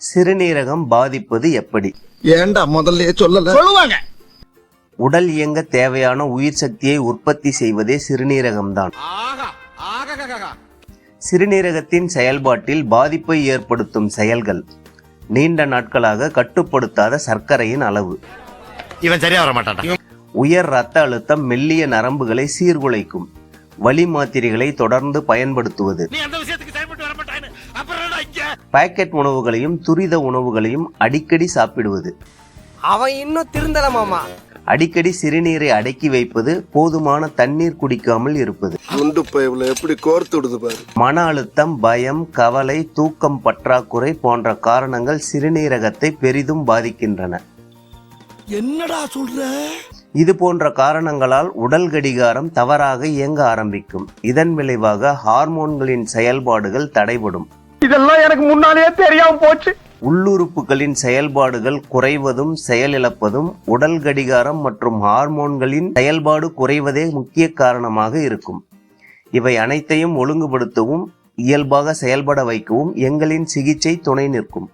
சிறுநீரகம் பாதிப்பது எப்படி? ஏண்டா முதல்ல சொல்லுவாங்க. உடல் இயங்க தேவையான உயிர் சக்தியை உற்பத்தி செய்வதே சிறுநீரகம்தான். சிறுநீரகத்தின் செயல்பாட்டில் பாதிப்பை ஏற்படுத்தும் செயல்கள்: நீண்ட நாட்களாக கட்டுப்படுத்தாத சர்க்கரையின் அளவு, இவன் சரியா வர மாட்டான், உயர் இரத்த அழுத்தம் மெல்லிய நரம்புகளை சீர்குலைக்கும், வலி மாத்திரைகளை தொடர்ந்து பயன்படுத்துவது, பாக்கெட் உணவுகளையும் துரித உணவுகளையும் அடிக்கடி சாப்பிடுவது, அவன் இன்னும் திருந்தல மாமா, அடிக்கடி சிறுநீரை அடக்கி வைப்பது, போதுமான தண்ணீர் குடிக்காமல் இருப்பது, எப்படி கோர்த்து விடுது பாரு. மன அழுத்தம், பயம், கவலை, தூக்கம் பற்றாக்குறை போன்ற காரணங்கள் சிறுநீரகத்தை பெரிதும் பாதிக்கின்றன. என்னடா சொல்ற? இது போன்ற காரணங்களால் உடல் கடிகாரம் தவறாக இயங்க ஆரம்பிக்கும். இதன் விளைவாக ஹார்மோன்களின் செயல்பாடுகள் தடைபடும். இதெல்லாம் எனக்கு முன்னாலேயே தெரியாம போச்சு. உள்ளுறுப்புகளின் செயல்பாடுகள் குறைவதும் செயலிழப்பதும் உடல் கடிகாரம் மற்றும் ஹார்மோன்களின் செயல்பாடு குறைவதே முக்கிய காரணமாக இருக்கும். இவை அனைத்தையும் ஒழுங்குபடுத்தவும் இயல்பாக செயல்பட வைக்கவும் எங்களின் சிகிச்சை துணை நிற்கும்.